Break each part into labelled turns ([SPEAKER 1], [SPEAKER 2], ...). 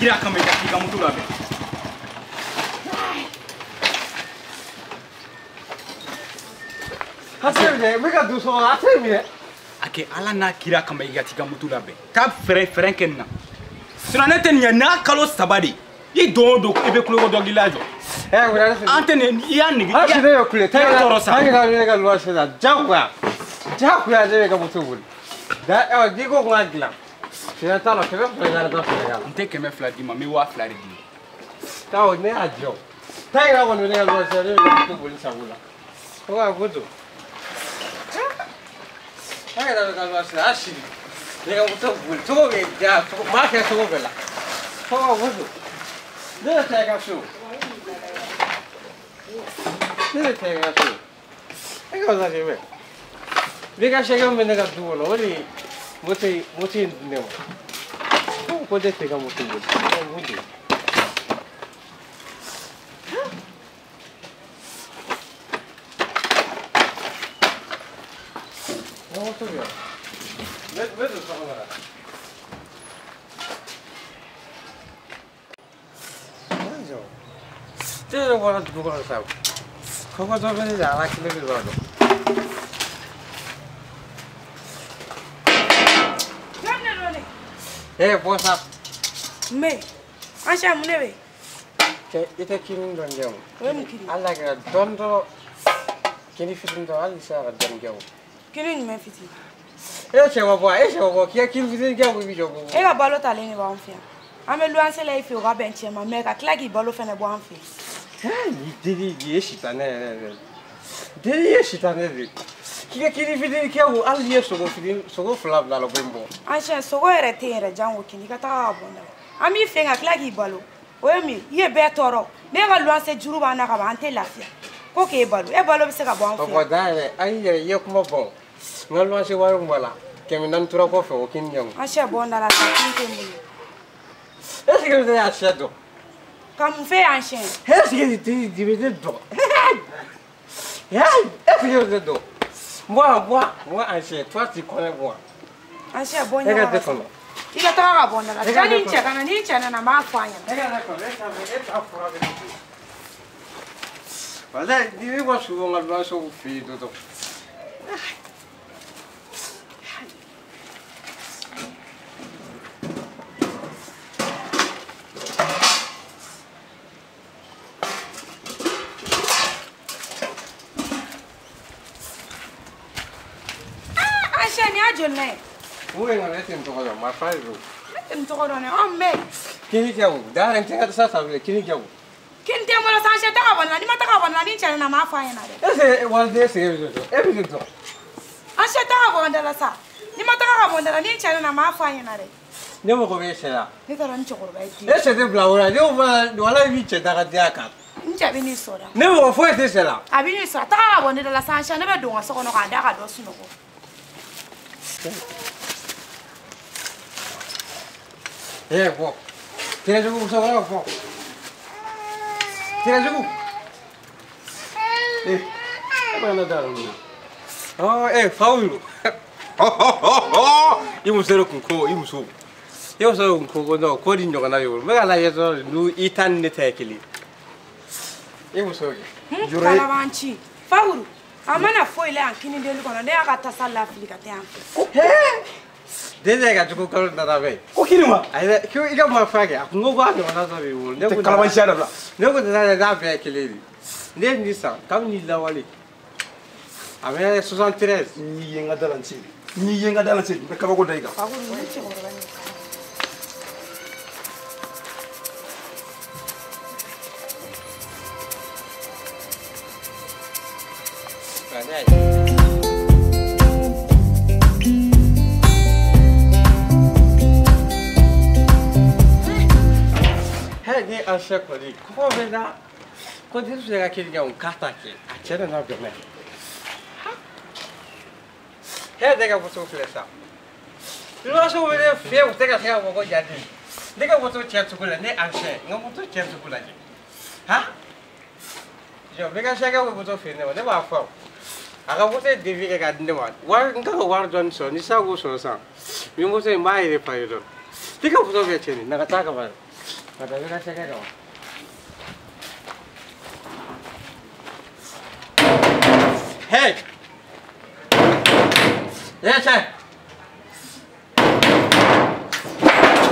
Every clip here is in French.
[SPEAKER 1] kira kama ikafika mtu labe.
[SPEAKER 2] Hatemine, mega duso hatemine.
[SPEAKER 1] Ake ala na kira kama ikafika mtu labe. Ka frère kenna. Sina nete ni na kalo sabadi. I do ebe kulo do gilajo.
[SPEAKER 2] Wala
[SPEAKER 1] antene yani
[SPEAKER 2] ha shide yo kule
[SPEAKER 1] tayga torosa
[SPEAKER 2] tayga na mega luwa shida jakwa jakwa je mega mutubul da digo ngagla shida talo kebe flega da flega
[SPEAKER 1] nte keme fladi ma mi wa fladi
[SPEAKER 2] tawo ne ajo tayga wonu ne luwa shida mega mutubul sabula ko gudu tayga da mega luwa shida ashiri mega mutubul to be ja ma ke to bela ko gudu ne tayga shu ne tayga shu e cosa che ve Vega chega me nega duo, olha, você entendeu? Como pode pegar muito bom? Muito. Não muito bem. Vê só agora. Não. Tira agora do lugar sabe. Como eu tô vendo já lá que ele guarda. What's up?
[SPEAKER 3] Me, Asha Munebe.
[SPEAKER 2] Ita kirin don jamu.
[SPEAKER 3] Wani kiri?
[SPEAKER 2] Allah ga don do kini fitin do Allah sa ga don jamu.
[SPEAKER 3] Kiri ni me fiti.
[SPEAKER 2] Che wa kia kin fitin jamu bi jogo.
[SPEAKER 3] E ga balo tale ni ba onfia. Ame lu ansela ifi o ga benche ma me ka klagi balo fene bo onfi.
[SPEAKER 2] Didi yeshita ne. Didi yeshita ne. Kia kini fitin kia wo Allah yeso go fitin so go flab la lo bembo.
[SPEAKER 3] Asha so go ere te ere jango kini ka ta bonda. Ami fenga klagi balo. Oemi ye be toro. Me ga lu anse juru ba na ka ba ante lafia. Ko ke balo. E balo bi se ka bo onfi.
[SPEAKER 2] Ko da ai ye kuma bon. Ngalo anse waru mala. Kemi nan tura ko fe o kin nyang.
[SPEAKER 3] Asha bonda la ta kin ke mu.
[SPEAKER 2] Est-ce que vous avez acheté do?
[SPEAKER 3] Comme fait Asha.
[SPEAKER 2] Est-ce que tu dis do? Est-ce que vous êtes do? Moi, Asha, toi tu connais moi.
[SPEAKER 3] Asha bonda.
[SPEAKER 2] Regarde comment.
[SPEAKER 3] Il a ta bonda la. Tani ncheka na ni chana na ma fanya.
[SPEAKER 2] Regarde comment, est afro avec lui. Voilà, dis-moi souvent la blanche au fil de do. Uwe ngale tem to ko ma fa ro.
[SPEAKER 3] Tem to ko ne on me.
[SPEAKER 2] Kini jawu, daran tinga sa sa kini jawu.
[SPEAKER 3] Kin te mo la sa she ta ka bona ni ma ta ka bona ni chana na ma fa yana de.
[SPEAKER 2] Ese was there se yo. Everything to.
[SPEAKER 3] Asha ta ka bona la sa. Ni ma ta ka bona ni chana na ma fa yana de.
[SPEAKER 2] Ne mo ko be shela.
[SPEAKER 3] Ni ka ran chokoro ba ki.
[SPEAKER 2] Ese de blaura, ne o wala vi che daga dia ka.
[SPEAKER 3] Nja bi ni soda.
[SPEAKER 2] Ne mo fo ese shela.
[SPEAKER 3] Abi ni soda ta ka bona la sa sha ne be do so ko no ka da ka do su no ko.
[SPEAKER 2] Bo. Tira jogo so wala fo. Tira jogo. Ba na daro ni. Oh, Paulo. Imu sero kunko, imu so. Yo so kunko no ko di nyoga na yo. Mega la yeso nu itan ne tekeli. Imu so.
[SPEAKER 3] Jure. Kala banchi. Paulo. Amana foi le ankini de lu kono de aka ta sala Afrika te am.
[SPEAKER 2] Dede ga juko kalo na dabe.
[SPEAKER 1] O kinima
[SPEAKER 2] Ai ko iga ma fage akungo ba no na so bi wul.
[SPEAKER 1] te kalaban shada bla
[SPEAKER 2] Ne ko da da be keleli. Ne ni sa kam ni la wali. Ame 73.
[SPEAKER 1] ni yenga dalanci be kaba ko daiga
[SPEAKER 3] Paulo ni chokoro ba ni.
[SPEAKER 2] Ni Asha ko di ko be da ko di su ga kiri ga un kata ke a chere na be me de ga boso flesa lo so we de fe u te ga se ko ja di de ga boso che tu kula ne Asha ngam boso che tu kula ji ha jo be ga se ga boso fe ne de ba fa aga boso de vi ga de ma war nka ko war Johnson ni sa go so sa mi boso mai de pa yo de ga boso be che ni na ga ta ga ba Kata bɛ ka sɛgɛ kan. Hey! Yes, sir.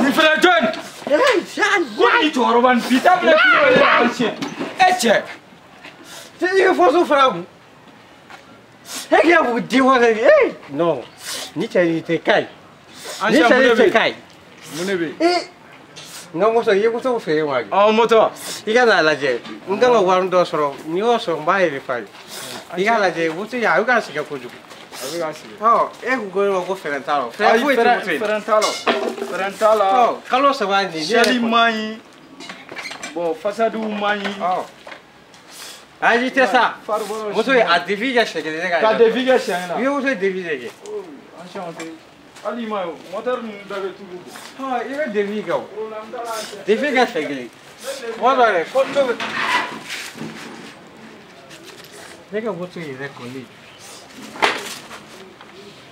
[SPEAKER 1] Ni fɛnɛ jɔn. Ko ni cɛkɔrɔba nin bi taa bila kilo yɛrɛ an tiɲɛ. E cɛ.
[SPEAKER 2] C'est que faut souffrir. Et qu'il y a vous dire non. Ni cɛ tɛ ka ɲi. Ni cɛ tɛ ka ɲi.
[SPEAKER 1] Mun de bɛ yen.
[SPEAKER 2] N ka moto i ye moto feere wa.
[SPEAKER 1] Ɔ moto.
[SPEAKER 2] I ka n'a lajɛ n kan ka wari dɔ sɔrɔ n'i y'o sɔrɔ n b'a yɛrɛ fa ye. I k'a lajɛ moto in a bɛ ka sɛgɛn kojugu.
[SPEAKER 1] A bɛ ka sɛgɛn.
[SPEAKER 2] Ɔ e ko ko ko fɛrɛ t'a la. Fɛrɛ foyi tɛ moto in.
[SPEAKER 1] Fɛrɛ t'a la. Fɛrɛ t'a la.
[SPEAKER 2] Ɔ kalo 3 nin.
[SPEAKER 1] Sɛli man ɲi. Bon fasadiw man ɲi.
[SPEAKER 2] Ɔ ayi tɛ sa. Moto in a défi kɛ siɲɛ kelen ne ka.
[SPEAKER 1] Ka défi kɛ siɲɛ
[SPEAKER 2] I ye moto défi de kɛ.
[SPEAKER 1] An siɲɛ tɛ. Hali ma ye moteur ninnu bɛɛ bɛ tulu bɔ.
[SPEAKER 2] Ɔ I bɛ défi kɛ o. Défi kɛ siɲɛ kelen. Mɔgɔ dɔ yɛrɛ ko dɔ bɛ. Ne ka moto yɛrɛ kɔni.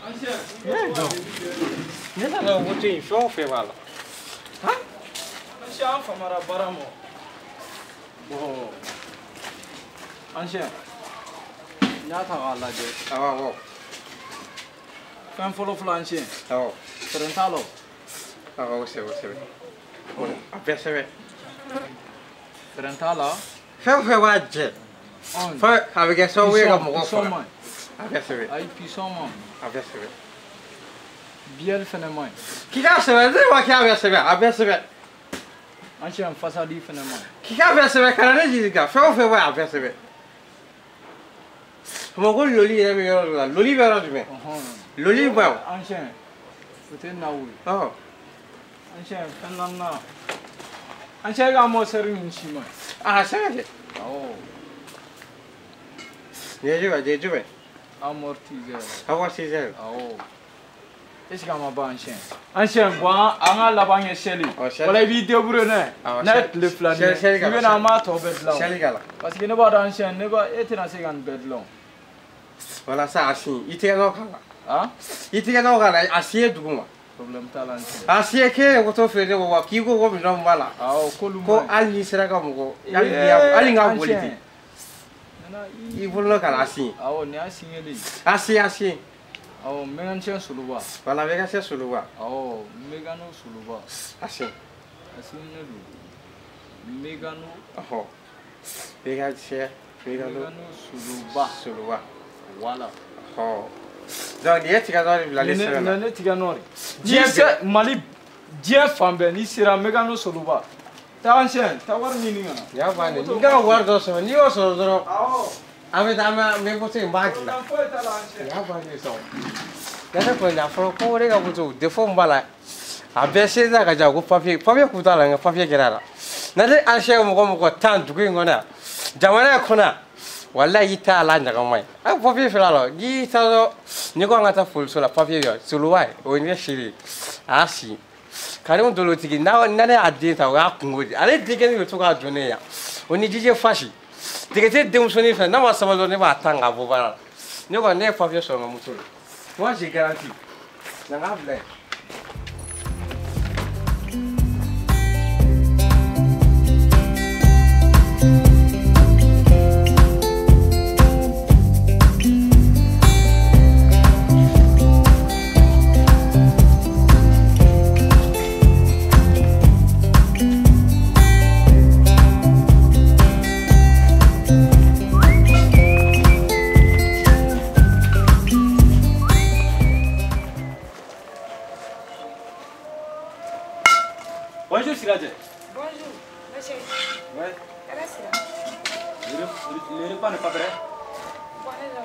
[SPEAKER 1] An siɲɛ.
[SPEAKER 2] Ne t'a dɔn moto in fɛn o fɛn b'a la.
[SPEAKER 1] An siɲɛ an famara baara ma. Bon an siɲɛ n y'a ta k'a lajɛ.
[SPEAKER 2] Awɔ.
[SPEAKER 1] Fɛn fɔlɔ fɔlɔ an siɲɛ.
[SPEAKER 2] Awɔ.
[SPEAKER 1] Fɛrɛ t'a la.
[SPEAKER 2] Awɔ kosɛbɛ. A bɛɛ sɛbɛn.
[SPEAKER 1] Fɛrɛ t'a la.
[SPEAKER 2] Fɛn o fɛn b'a jɛ. Fo a bɛ kɛ sababu ye ka mɔgɔ faga. A bɛɛ sɛbɛn.
[SPEAKER 1] Ayi puissant man.
[SPEAKER 2] A bɛɛ sɛbɛn.
[SPEAKER 1] Biɛl fɛnɛ man ɲi.
[SPEAKER 2] K'i k'a sɛbɛn ne b'a kɛ a bɛɛ sɛbɛn a bɛɛ sɛbɛn.
[SPEAKER 1] An siɲɛ fasadi fɛnɛ man ɲi.
[SPEAKER 2] K'i k'a bɛɛ sɛbɛn ka na ne ɲininka fɛn o fɛn b'a a bɛɛ sɛbɛn. Bamakɔ loli yɛrɛ bɛ yɔrɔ dɔ la loli bɛ yɔrɔ jumɛn. Loli bɛ yen.
[SPEAKER 1] An siɲɛ o tɛ naw ye.
[SPEAKER 2] Ɔhɔ.
[SPEAKER 1] An siɲɛ fɛn naaninan. An siɲɛ ka mɔsɛri ninnu si man ɲi.
[SPEAKER 2] A sɛbɛn kɛ.
[SPEAKER 1] Awɔ.
[SPEAKER 2] Nin ye jumɛn nin ye jumɛn.
[SPEAKER 1] Amortisseur.
[SPEAKER 2] Amortisseur.
[SPEAKER 1] Awɔ. Est ce que a ma ban an siɲɛ. An siɲɛ bon an ka laban kɛ sɛli. Wala i b'i débrouiller n'a ye. N'a ye tile fila nin ye i bɛ na an b'a tɔ bɛɛ dilan.
[SPEAKER 2] Sɛli k'a la.
[SPEAKER 1] Parce que ne b'a dɔn an siɲɛ ne ba e tɛna se ka nin bɛɛ dilan.
[SPEAKER 2] Walasa a sin i tɛgɛ nɔ k'a la.
[SPEAKER 1] Han.
[SPEAKER 2] I tɛgɛ nɔ k'a la a sin ye duguma.
[SPEAKER 1] Problème t'a la an siɲɛ.
[SPEAKER 2] A sin ye k'e ye moto feere ne ma wa k'i ko ko minɛnw b'a la.
[SPEAKER 1] Awɔ k'olu
[SPEAKER 2] Ko
[SPEAKER 1] man ɲi.
[SPEAKER 2] hali n'i sera ka mɔgɔ hali n ka boli ten.
[SPEAKER 1] Maintenant
[SPEAKER 2] I bolo ka na a sin.
[SPEAKER 1] awɔ nin y'a signalé.
[SPEAKER 2] A sin a sin.
[SPEAKER 1] Awɔ mécanicien Soloba.
[SPEAKER 2] Wala mécanicien Soloba.
[SPEAKER 1] Awɔ mécano Soloba.
[SPEAKER 2] A sin.
[SPEAKER 1] A signé don. Mécano.
[SPEAKER 2] Ɔhɔ. Mécanicien.
[SPEAKER 1] Mécano Soloba.
[SPEAKER 2] Soloba.
[SPEAKER 1] Voilà.
[SPEAKER 2] Ɔhɔ. Donc nin ye tigɛ nɔ de bilali sɛbɛn na.
[SPEAKER 1] Ne tigɛ nɔ de. Diɲɛ bɛɛ Mali diɲɛ fan bɛɛ n'i sera mécano Soloba. Taa an siɲɛ taa wari ɲini ka na.
[SPEAKER 2] Nin y'a bannen n'i kan ka wari dɔ sɔrɔ n'i y'o sɔrɔ dɔrɔn.
[SPEAKER 1] Awɔ.
[SPEAKER 2] An bɛ taa an bɛ moto in b'a dilan.
[SPEAKER 1] Foyi t'a la an siɲɛ.
[SPEAKER 2] Nin y'a bannen sa o. Ne kɔni a fɔra ko ne ka moto défaut min b'a la a bɛɛ sensa ka jan ko papier kun t'a la nka papier kɛra a la. Na ne an siɲɛ mɔgɔ 10 dugu in kɔnɔ yan jamana in kɔnɔ yan walayi i t'a la ɲagama ye a papier filɛ a la n'i taa dɔrɔn n'i ko an ka taa foliso la papier bɛ yan Soloba ye o ye ne siri a y'a si Karim Dolotigi na ne y'a den ta o y'a kungo di ale denkɛnin bɛ to k'a jɔ ne yan o ni DJ Fasi tigɛtɛ denmusonin fɛ n'a ma sabali dɔrɔn ne b'a tan k'a bɔ baara la ne kɔni ne ye papier sɔrɔ n ka moto la moi j'ai garanti na n k'a bila yen.
[SPEAKER 1] Bonjour Siraje.
[SPEAKER 3] Bonjour, monsieur.
[SPEAKER 1] Ouais.
[SPEAKER 3] Quelle est Sira?
[SPEAKER 1] Le repas n'est pas prêt.
[SPEAKER 3] Bon, allez, là,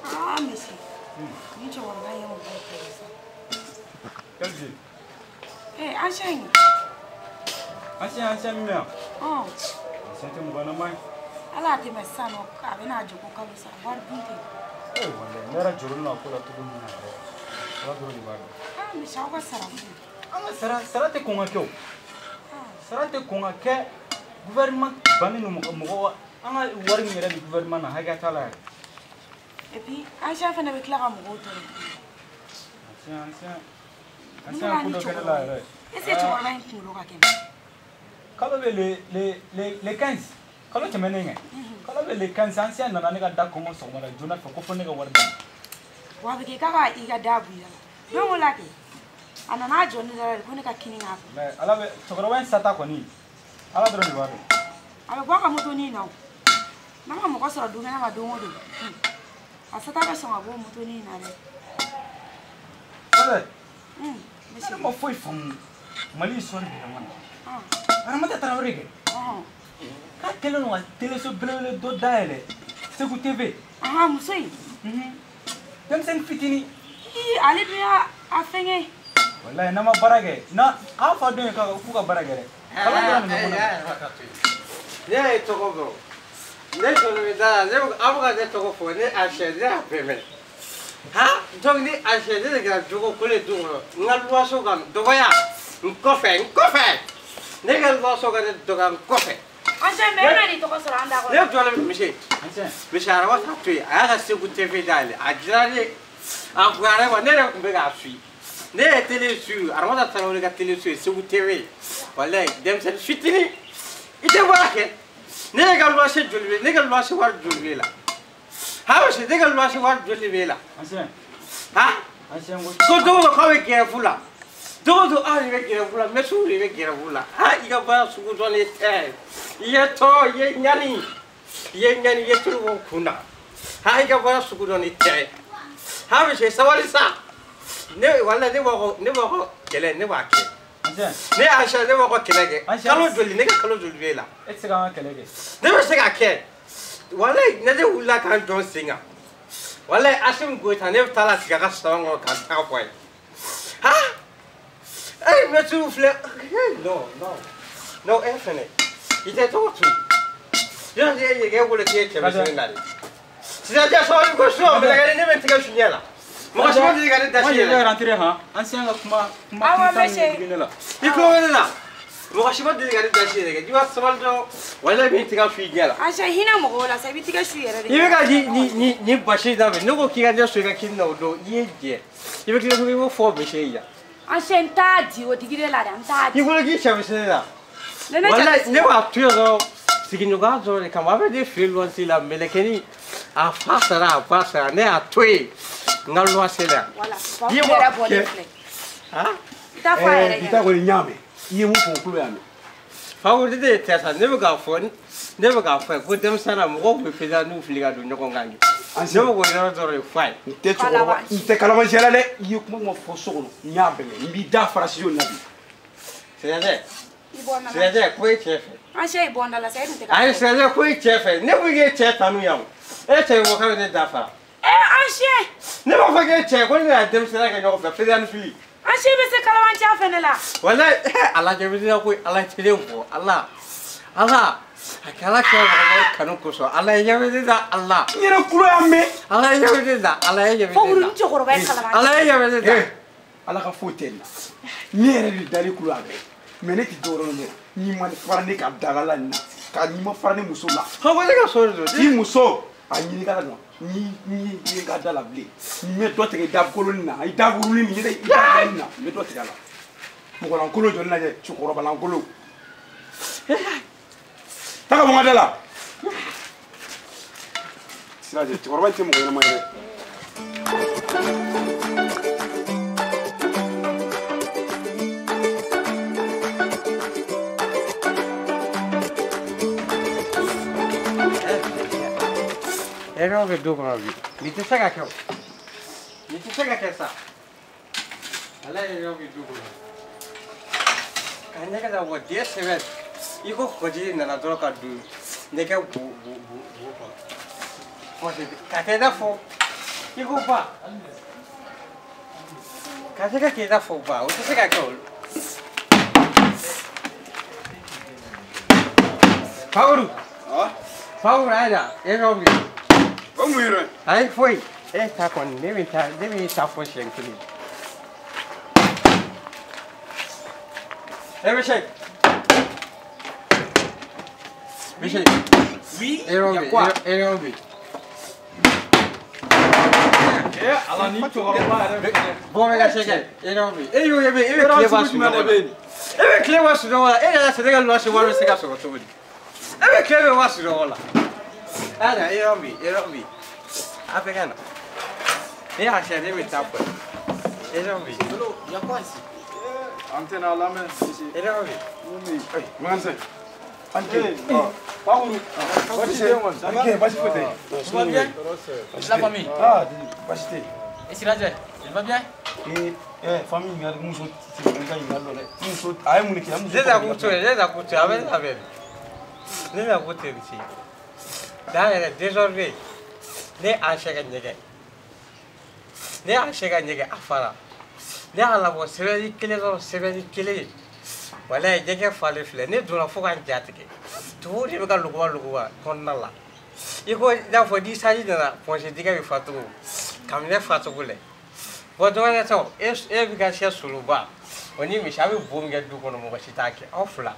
[SPEAKER 3] ah, monsieur. Ni cɛkɔrɔba ye mɔgɔ kɛlɛ sa.
[SPEAKER 1] Quel ville?
[SPEAKER 3] Eh, ancien.
[SPEAKER 1] Ancien min bɛ yan.
[SPEAKER 3] Ɔn.
[SPEAKER 1] Ancien tɛ mɔgɔ na man ɲi.
[SPEAKER 3] Ala tɛmɛ sisan nɔ a bɛ n'a jɔ ko kalo sara wari dun tɛ.
[SPEAKER 1] Walayi ne yɛrɛ jɔlen don a ko la cogo min na yɛrɛ Ala dɔrɔn de b'a dɔn.
[SPEAKER 3] Ah, monsieur aw ka sara mun?
[SPEAKER 1] An ka sara tɛ kɔn ka kɛ o. Sara tɛ kɔn ka kɛ gouvernement bannen don mɔgɔ an ka wari min yɛrɛ bɛ gouvernement na hakɛ t'a la yɛrɛ.
[SPEAKER 3] Et puis ancien fana bɛ tila ka mɔgɔw tɔɔrɔ.
[SPEAKER 1] Ancien coup de quel là?
[SPEAKER 3] Est-ce que tu vas bien pour le raquet?
[SPEAKER 1] Quand les 15, quand tu m'es quand les 15 anciens, on a pas comment ça, on a Jonathan Kofoné ou Warden.
[SPEAKER 3] Wabiki Kaka, il y a d'abord. Non, lucky. And an agent is going to killing up.
[SPEAKER 1] I love it. So, when Satakoni, I love the water.
[SPEAKER 3] I walk a mutoni now. Now I'm also doing a do. I set up a song of mutoni. I'm a foot from Malis. I'm not a rig. I tell you what, tell us a do dialect. So good TV. I'm saying. Them send fitting. I live here, I think. Well, I'm a barage. Not how far do you go for barage?
[SPEAKER 2] Yeah, it's over. Let's go with that. I'm going to go for it. I said, yeah, payment. Huh? Don't need I said, they go cool it do. Not was so gone. Do I? Coffee. They got also got it to come coffee. I said, maybe to go around that one. Let's go to Michelle. Miss, I was happy. I had still good TV dial. I did. I'm going to never be a free. They tell you, I want to tell you that tell you so good TV. Well, like them said, fitting. It's a market. Nigga was a jewelry, nigga was a word jewelry. How is it? Nigga was a word jewelry. Huh? So don't call it careful. Don't do all the careful, Missouri, careful. Ah, you have so good on it. Yet, toy, yet, yanny. Yet, yanny, yet, to Kuna. I got so good on it. How is it? So is that? Never, never. I shall never walk again. I shall not do the nigger. It's a gallery. Never say I can. Well, I never would like a don't singer. Well, I ask him good and never tell us a song or can't help way. Huh? I'm not too flip. No, Anthony. It's a talk to you. Just here you get with a teacher. So I just saw you go slow, but I didn't even take a yellow. Moi je vais regarder ta chérie. Moi rentrer hein. Ancien kuma. Ah ouais monsieur. Il faut là. Moi je vais regarder ta chérie. Tu vas savoir donc. Voilà bien tu vas fuir là. Ah j'ai hina mo la ça vite que je suis là. Il va ni bacher dans mais nous qui regarde sur la kin no do yéje. Il va que tu vas faut bacher ya. Ancien tadi o digire là dan tadi. Il faut que tu saches là. Voilà ne va tu zo. Ce qui nous garde zo les camarades de fil aussi là mais les keni a passera ne a tuer. Nga lwa sela voilà yi mo ha ta fa ere ita ko nyame yi mu fo kulu yame fa wo de tesa ne ga fo ko dem sana mo ko be feza nu fliga do nyoko ngangi ne mo ko yoro zoro fai te to ko te kala ma jela le yi ko mo fo so nyabe mbi da farasi yo nabi c'est ko chef an sey bonda la sey te ka ay c'est ko chef ne bu ye chef tanu yam e te wo ka ne da fa ancien ne va pas que quoi la dem c'est là que on va faire un fili ancien mais c'est comment tu as fait là voilà Allah je veux dire quoi Allah te le ko Allah akala que on canon ko so Allah je veux dire Allah ni le kulo amé Allah je veux dire Allah je veux dire faut vous tu ko ba kala Allah je veux dire Allah ka fotel ni re di dali kulo amé mais ne ti doro ne ni man farani ka dalala ni ka ni mo farani muso la ha ko ka so di muso ani kala no ni ga dala blé ni me do te dab koloni na ay daburu ni ni na me do te dala mo ko lan kolo joni na je chukoro balan kolo taka mo ngadala sira je chukoro ban te mo ko na mai Era que do para vir. Me te chega aqui. Me te chega aqui essa. Olha aí o que do. Canega da o dia se vê. E co coji na troca do. Ne que bu. Pode. Cate da fo. E co pa. Cate que da fo pa. O te chega aqui. Paulo. Ó. Paulo era. Era o vamos ir. Aí foi. Tá com deve estar fugindo aqui. Mexer. Oui. Ele ouve.
[SPEAKER 1] ala ni cɛkɔrɔba yɛrɛ
[SPEAKER 2] Bon bɛ ka se kɛ e n'o bi e y'o ye e bɛ tile bɔ sunɔgɔ la e bɛ tile bɔ sunɔgɔ la e yɛrɛ Sénégal lɔsi wari bɛ se ka sɔrɔ cogo di e bɛ tile bɛ bɔ sunɔgɔ la ala e y'o bi a bɛ ka na e y'a sɛ ne bɛ taa fɔ e y'o bi
[SPEAKER 1] an tɛna lamɛn
[SPEAKER 2] e y'o bi
[SPEAKER 3] Manse. Anke.
[SPEAKER 1] Paulu basi tɛ ŋɔni
[SPEAKER 3] Anke, basi foyi tɛ.
[SPEAKER 4] Tout va bien? La famille?
[SPEAKER 3] Ah, basi tɛ.
[SPEAKER 4] Et Sirajɛ, il va bien?
[SPEAKER 3] Famille ɲininkali muso tɛ ɲininkali ka ɲininkali dɔ dɛ. Muso a ye mun de kɛ?
[SPEAKER 2] ne da ku to a bɛ labɛn ne da ku tɛ ci da yɛrɛ désormais ne a sɛ ka ɲɛgɛn ne y'a sɛ ka ɲɛgɛn a fara ne y'a labɔ sɛbɛnni kelen dɔrɔn sɛbɛnni kelen walayi jɛgɛ falen filɛ ne donna fo ka n jatigɛ tubabu de bɛ ka luguba kɔnɔna la i ko i n'a fɔ ni sanji nana pɔnsedikɛ bɛ fatugu kaminɛ fatugu lɛ bɔn dɔgɔkɛ tɔ e bɛ ka sɛ soloba o ni misi a bɛ bo min kɛ du kɔnɔ mɔgɔ si t'a kɛ aw fila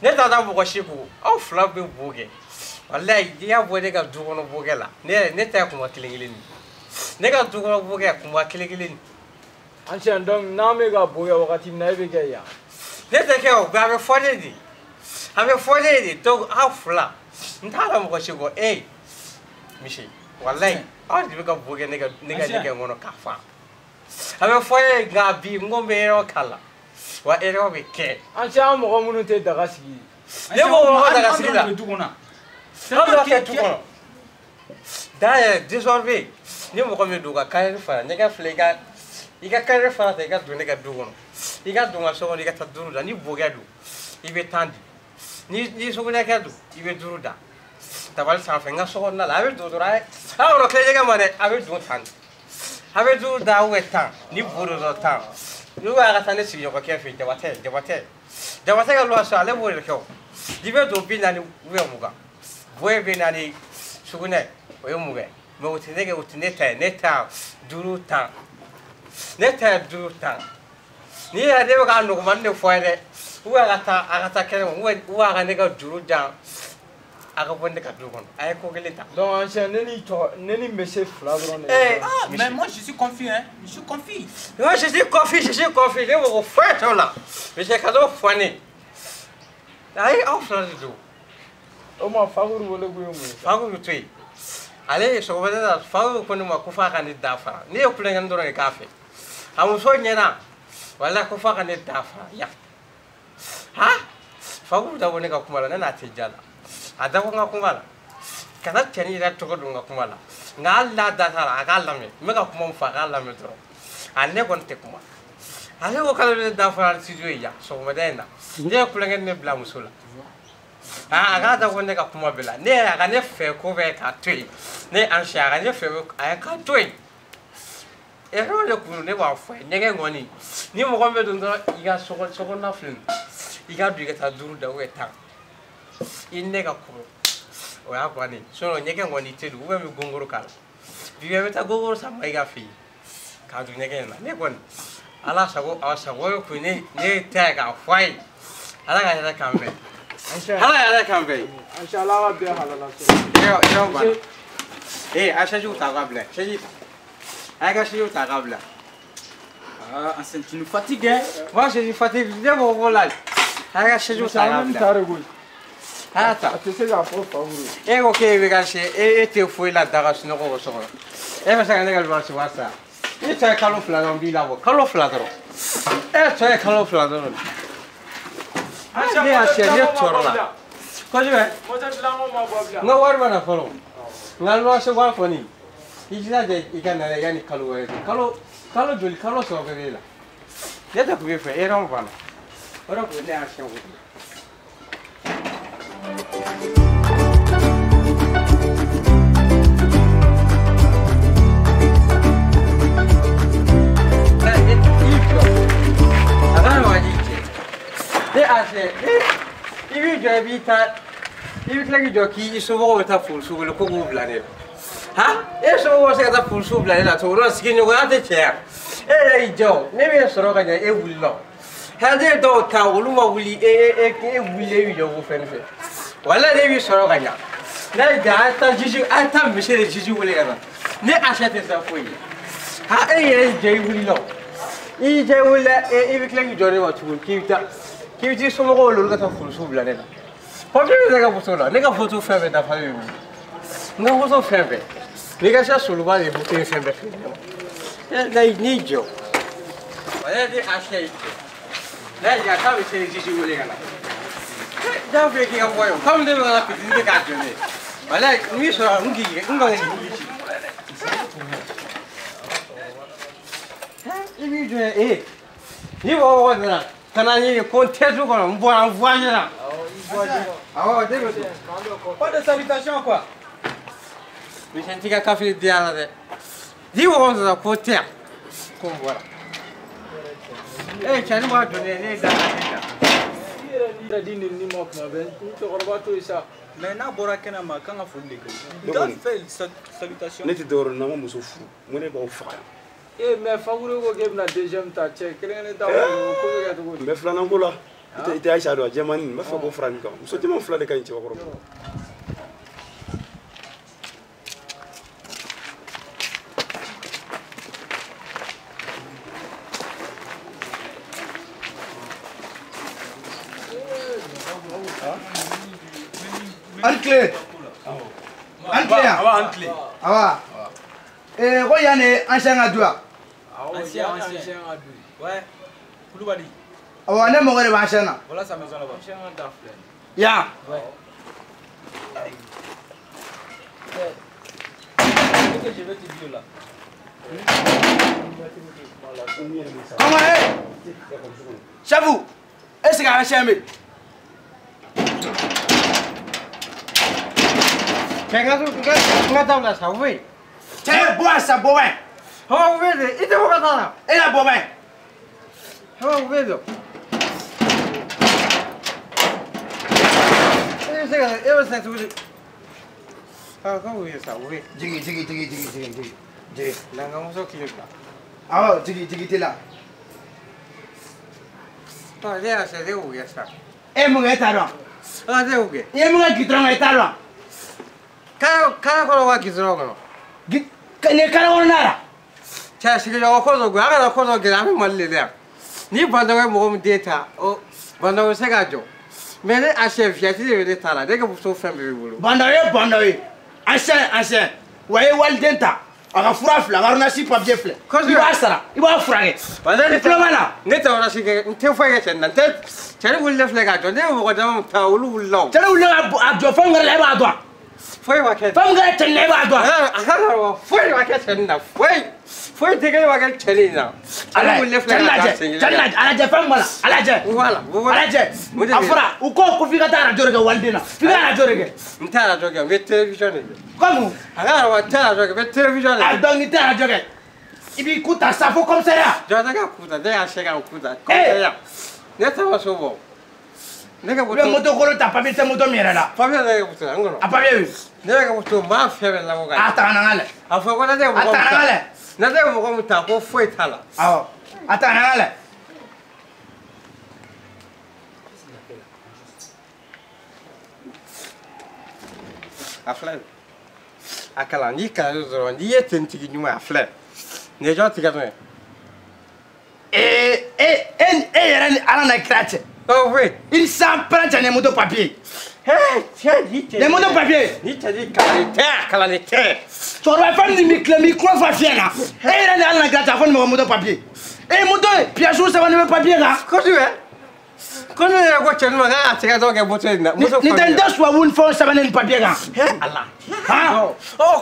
[SPEAKER 2] ne t'a da mɔgɔ si ko aw fila bɛ bo kɛ walayi n'i y'a bɔ ne ka du kɔnɔ bokɛ la ne ta ye kuma kelen kelen ni ne ka du kɔnɔ bokɛ kuma kelen kelen ni
[SPEAKER 1] an siɲɛ donc n'an bɛ ka bo kɛ wagati min na e bɛ kɛ yan
[SPEAKER 2] ne tɛ kɛ o a bɛ fɔ ne de a bɛ fɔ ne de donc aw fila n t'a da mɔgɔ si kɔ misi walayi aw de bɛ ka bo kɛ ne ka ɲɛgɛn kɔnɔ k'a fa a bɛ fɔ ne nka bi n ko n bɛ yɔrɔ k'a la wa yɔrɔ bɛ kɛ
[SPEAKER 1] an siɲɛ an mɔgɔ minnu tɛ daga sigi
[SPEAKER 2] ne mɔgɔ daga sigi la
[SPEAKER 3] du kɔnɔ.
[SPEAKER 2] aw bɛ kɛ du kɔnɔ da yɛrɛ désormais ni mɔgɔ min don ka carrière fara ɲɛgɛn filɛ i ka carrière fara ta i ka don ne ka du kɔnɔ i ka don ka so kɔnɔ i ka taa duuru da ni bokɛ don i bɛ tan di ni sugunɛkɛ don i bɛ duuru da tabali sanfɛ n ka so kɔnɔna la a bɛ don dɔrɔn a yɔrɔ kelen ɲɛgɛn ma dɛ a bɛ don tan a bɛ duuru da tan ni bo don dɔrɔn tan n'u b'a ka taa ne sigiɲɔgɔnkɛ fɛ yen jabatɛ ka luwanse ale b'o de kɛ o i bɛ don 40 mugan bo ye 40 sugunɛ o ye mugan mɛ o tɛ ne kɛ o tɛ ne ta ye ne ta duuru tan ne ta ye duuru tan n'i yɛrɛ ne bɛ ka nɔgɔmani de fɔ ye dɛ a ka taa kɛnɛ ma a ka ne ka juru jan a ka bɔ ne ka du kɔnɔ a ye ko kelen ta.
[SPEAKER 1] donc an siɲɛ ne ni monsieur fila dɔrɔn de
[SPEAKER 2] Eh,
[SPEAKER 4] Ah, mais moi je suis confus, hein. Je suis confus.
[SPEAKER 2] moi je suis confus ne mɔgɔ foyi t'o la monsieur ka dɔ fɔ ne ayi aw fila de don
[SPEAKER 1] o ma fakuru wele kun ye mun ye
[SPEAKER 2] Fakuru bɛ to yen ale ye sɔgɔmada la Fakuru ko ne ma ko f'a ka ne da fara ne ye kulonkɛ dɔrɔn de k'a fɛ a muso ɲɛna wala ko f'a ka ne da fara yan Fakuru dabɔ ne ka kuma la ne n'a tɛ ja la a dabɔ n ka kuma la kana cɛnin yɛrɛ tɔgɔ don n ka kuma la nka hali n'a da t'a la a k'a lamɛn n bɛ ka kuma min fɔ a k'a lamɛn dɔrɔn a ne kɔni tɛ kuma ale ko k'ale bɛ ne da fara studio ye yan sɔgɔmada in na ne ye kulonkɛ ne bila muso la a k'a dabɔ ne ka kuma bɛɛ la ne yɛrɛ a ka ne fɛ ko bɛɛ k'a to yen ne an si a ka ne fɛ a ye k'a to yen erreur de kun ne b'a fɔ ye ɲɛgɛn kɔni ni mɔgɔ min bɛ don dɔrɔn i ka sokɔnɔna filɛ nin i ka don i ka taa duuru da tan i ne ka kɔrɔ o y'a bannen sinon ɲɛgɛn kɔni i tɛ don n bɛ gongoro k'a la bi bɛ taa gongoro san Mayiga fɛ yen k'a don ɲɛgɛn in na ne kɔni ala sago aw sago ye kun ne ta ye k'a fɔ a ye ala ka yɛrɛ k'an bɛn ala yɛrɛ k'an bɛn
[SPEAKER 1] an siɲɛ ala ka bɛn halala sɔrɔ
[SPEAKER 2] a sɛjiw ta k'a bila sɛji a ka sɛjiw ta k'a bila
[SPEAKER 4] Ah, tu nous fatigues, hein.
[SPEAKER 2] moi je suis fatigué ne m'en veux là a ka sɛjiw ta k'a
[SPEAKER 1] an
[SPEAKER 2] bila
[SPEAKER 1] ta de koyi
[SPEAKER 2] a y'a ta
[SPEAKER 1] a tɛ se k'a fɔ fakuru
[SPEAKER 2] e ko k'e bɛ ka se e tɛ foyi la daga sunɔgɔ o so kɔnɔ e bɛ se ka ne ka luwanse wari sara e tɔ ye kalo 2 dɔrɔn n b'i labɔ kalo 2 dɔrɔn e tɔ ye kalo 2 dɔrɔn ne y'a sɛ ne tɔɔrɔ la kosɛbɛ
[SPEAKER 1] moto dilanko ma bɔ bila
[SPEAKER 2] n ka wari mana fɔlɔ n ka luwanse wari kɔni i jilaja i ka na yanni kalo wɛrɛ cɛ kalo joli kalo 3 bɛ e la ne tɛ kun bɛ fɛ e yɛrɛ banna o de kun ne y'a sɛ o I b'i jɔ i b'i tila k'i jɔ k'i somɔgɔw bɛ taa furusuru wele ko k'u bila ne la e somɔgɔw bɛ se ka taa furusuru bila ne la cogo dɔ la sigiɲɔgɔnya tɛ cɛya e yɛrɛ y'i jɔ ne bɛ sɔrɔ ka ɲɛ e wulila ne ye dɔw ta olu ma wuli e wulilen b'i jɔ ko fɛn fɛ wala ne b'i sɔrɔ ka ɲɛ n'a ye ja a ye taa misi de jiji wele ka na ne achète ça foyi ha e je wuli lo I je wuli e bi klen jori wa tu ki ti so mo lo ka ta fu so bla ne la po bi ne ka photo la ne ka photo fa be da fa bi nga photo fa be ne ka sha so lo ba le bu te fa be e dai ni jo wala di achète là il y a quand même c'est juste wuli kana da fe ki ka boyo comme de la petite de ka jone wala ni so ngi 이미 좀 해. 이거 뭐더라? 가난이 콘테주 거는 뭐 안 구하잖아. 아, 되고.
[SPEAKER 3] Pas de salutation quoi.
[SPEAKER 2] Mais c'est un petit café de diana de. Dis-moi comment ça côté. Comme voilà. Eh, tu as nous va donner les dates.
[SPEAKER 1] Ira dini ni mo kuma ben. To korba to isa. Mais na bora kena ma kan afunde ko. Da fait salutation.
[SPEAKER 5] Ne ti doro na mo muso fu. Mo ne ba o fa.
[SPEAKER 1] Mais favori ko ke na deuxième ta che. Kelen ta ko ya to ko.
[SPEAKER 5] Me flana ko la. Ite Aisha do Germany me fa ko frani ko. So ti mo fla de kan ci wakoro.
[SPEAKER 3] Ancle. Ancle.
[SPEAKER 4] Awa ancle.
[SPEAKER 3] Awa. Ko yane ancien adua.
[SPEAKER 1] Ancien adu. Ouais. Koulibaly.
[SPEAKER 3] Awa ne mo ngore ba ancien na.
[SPEAKER 1] Voilà sa maison là-bas. Ancien d'Afrique.
[SPEAKER 3] Ya.
[SPEAKER 1] Ouais. Qu'est-ce que je vais te dire là?
[SPEAKER 3] Comment est? J'avoue. Est-ce que ancien me?
[SPEAKER 2] Nga tahu lah sawi.
[SPEAKER 3] Tiens, bois ça bois.
[SPEAKER 2] Oh, wede, itu bukan tanah.
[SPEAKER 3] Et la bois.
[SPEAKER 2] Oh, wede. Ini saya tu. Ah, kau wede sawi.
[SPEAKER 3] Jigi.
[SPEAKER 2] Lang kamu so kiri lah.
[SPEAKER 3] Awa, jigi tela.
[SPEAKER 2] Oh, dia saya dia wede sah.
[SPEAKER 3] Mo ngeta ro.
[SPEAKER 2] Ah, dia wede.
[SPEAKER 3] Mo ngita ngeta ro.
[SPEAKER 2] Kalau wak kisah orang.
[SPEAKER 3] Ne kala wona nara.
[SPEAKER 2] Cah sih kalau kau tu, agar kau tu kita ambil malli dia. Ni bandar mau data, oh bandar segajo. Mana asyik fiat dia ada thala, dia kau so fan bulu.
[SPEAKER 3] Bandari. Ancien. Waye waldenta. Aga fura fla, aga na si papier fla. Iba sara, iba furage.
[SPEAKER 2] Bandar
[SPEAKER 3] diploma na.
[SPEAKER 2] Ne tahu nasi ke, te fai ke cendana. Te cari bulle fla gajo, dia mau kau tahu ulu.
[SPEAKER 3] Tara ulo abjo fangara la ba adwa.
[SPEAKER 2] Foi waket.
[SPEAKER 3] Fangara tenne ba adwa.
[SPEAKER 2] Foi waket cendana. Foi tiga waket cendana.
[SPEAKER 3] Ala
[SPEAKER 2] bulle fla gajo.
[SPEAKER 3] ala je fangala, ala je.
[SPEAKER 2] Wala.
[SPEAKER 3] Ala je. Afura, uko kufika tara jorega waldina. Fika na jorega.
[SPEAKER 2] Mtara joga, be television ni.
[SPEAKER 3] Como?
[SPEAKER 2] Agar wa tara joga, be television ni.
[SPEAKER 3] Adongi tara jorega. Ibi kuta safo comme ça ya.
[SPEAKER 2] Joga ka kuta, dia asyik ka kuta. Comme ça ya. Ne tahu sobo. Nega
[SPEAKER 3] Le moto kolo ta papier te moto mira la.
[SPEAKER 2] Papier nega butuh, angolo.
[SPEAKER 3] A papier.
[SPEAKER 2] Nega butuh, ma febe la moga.
[SPEAKER 3] Ata ngale.
[SPEAKER 2] Afa ko nade mo.
[SPEAKER 3] Ata ngale.
[SPEAKER 2] Nade mo ko muta ko foi thala.
[SPEAKER 3] Awo. Ata ngale.
[SPEAKER 2] Afla. Akala ni ka zo ni yeten tigi nyuma afla. Ne jo tiga no.
[SPEAKER 3] Yɛrɛ ni ala na kira cɛ.
[SPEAKER 2] Oh oui.
[SPEAKER 3] Il s'en prend cɛ ni moto papier.
[SPEAKER 2] Hey, tiens, dit.
[SPEAKER 3] Les motos papier.
[SPEAKER 2] Ni tadi calamité.
[SPEAKER 3] Cɛkɔrɔba fɛn min mi tile mi kuma fɔ fiɲɛ na. E yɛrɛ ni ala na kira cɛ a fɔ nin ma ko moto papier. Moto pièce saba ni bɛ papier kan.
[SPEAKER 2] Kosɛbɛ. Ko ne yɛrɛ ko cɛ ma k'a tɛ ka tɔ kɛ moto in na.
[SPEAKER 3] Ni tɛ n tɛ suwabu fɛnw sɛbɛn ni papier kan.
[SPEAKER 2] Ala.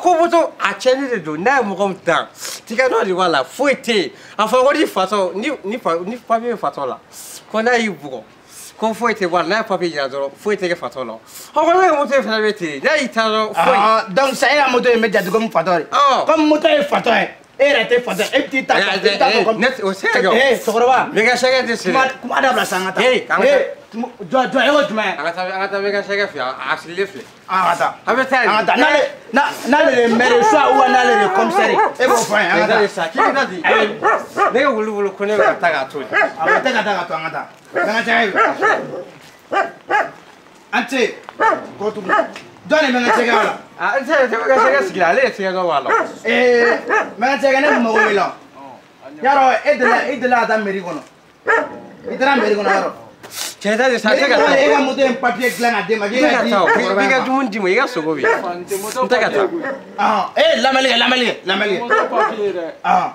[SPEAKER 2] Ko moto a cɛnni de don n'a ye mɔgɔ min ta tika dɔ de b'a la foyi tɛ yen a fɔ ko ni fatɔ ni papier fatɔ la ko n'a y'i bugɔ ko foyi tɛ bɔ a la n'a ye papier yira dɔrɔn foyi tɛ kɛ fatɔ la ko n'a ye moto in fana bɛ ten n'a y'i ta dɔrɔn foyi.
[SPEAKER 3] Donc ça y est la moto in bɛ jate comme fatɔ de. Comme moto ye fatɔ ye e yɛrɛ tɛ fatɔ ye e bɛ t'i ta fɔ comme.
[SPEAKER 2] O se ka jɔ.
[SPEAKER 3] Cɛkɔrɔba.
[SPEAKER 2] Mɛ ka sɛgɛ tɛ siri.
[SPEAKER 3] Kuma dabila sa an ka taa. Jɔ e ko jumɛn.
[SPEAKER 2] An ka taa mɛ ka sɛgɛ fɛ a sigilen filɛ.
[SPEAKER 3] An ka taa.
[SPEAKER 2] An bɛ taa yen.
[SPEAKER 3] An ka taa n'ale de maire soit ou n'ale de commissaire e b'o fɔ an ye an ka taa.
[SPEAKER 2] K'i bɛ taa di. Ne ka wulu ko ne bɛ ka taa k'a to yen.
[SPEAKER 3] Awɔ tɛ ka taa ka to an ka taa. An ka cɛ an tɛ ko tugun jɔn de bɛ n ka cɛkɛ la.
[SPEAKER 2] Ah, c'est ce qu'il allait, c'est un wala.
[SPEAKER 3] Mais c'est un mot là. Yaro, et de la dame Merigono. Et de la Merigono.
[SPEAKER 2] C'est ça, c'est
[SPEAKER 3] Il y a un papier clan à démarrer.
[SPEAKER 2] Il y a tout le monde dit, il y a ce gobi. Ah,
[SPEAKER 3] la malie. Ah.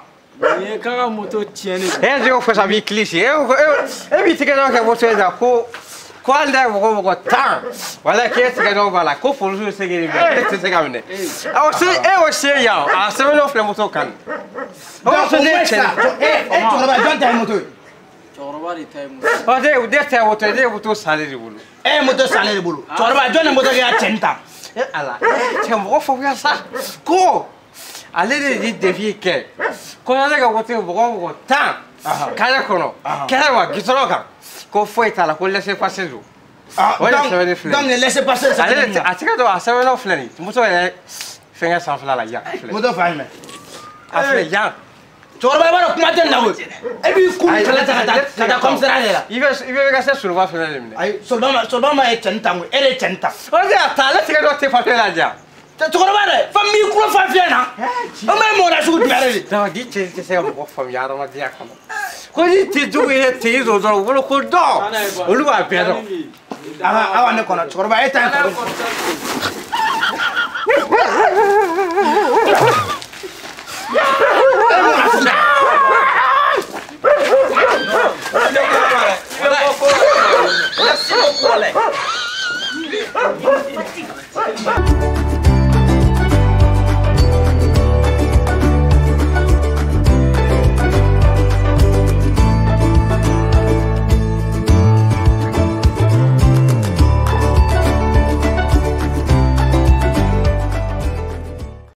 [SPEAKER 1] Ni kanga moto tiene.
[SPEAKER 2] Je fais ça avec cliché. Et puis, c'est que donc, vous savez, quoi, vous tant. Voilà, qui est ce que nous voilà. Quoi, faut le c'est que c'est comme ça. Ah, aussi, ya. Ah, c'est une offre moto can. Oh, c'est ça.
[SPEAKER 3] Tu vas dans ta moto.
[SPEAKER 1] Chorobari time.
[SPEAKER 2] Oh, vous dites à votre moto salaire du boulot.
[SPEAKER 3] Moto salaire boulot. Tu vas dans moto qui a 10 ans.
[SPEAKER 2] Allah, tu me faut faire ça. Quoi? Allez les défier que. Quand on a gagné au temps, quand on a gagné, qui sera quand faut être à la colle laisser passer l'eau.
[SPEAKER 3] Donc laissez passer ça.
[SPEAKER 2] Allez, à ce que ça va offrir. Moto est fait un sans flamme là, ya.
[SPEAKER 3] Moto femme.
[SPEAKER 2] Après, ya.
[SPEAKER 3] Tu vas voir comment tu n'as pas. Et puis, comment comme ça là.
[SPEAKER 2] Il veut gasser sur le va faire le.
[SPEAKER 3] Aïe, Solbama est 10 ans. Elle est 10 ans.
[SPEAKER 2] On dit attends, là c'est que tu fais là déjà.
[SPEAKER 3] Tu vas voir, famille quoi faire bien hein. On même on a joué bien.
[SPEAKER 2] Non, dis tu sais on va famille à on dit comment. Quand tu joues tu es au on le coup d'or. On le va perdre.
[SPEAKER 3] Ah, on est connu. Tu vas voir, est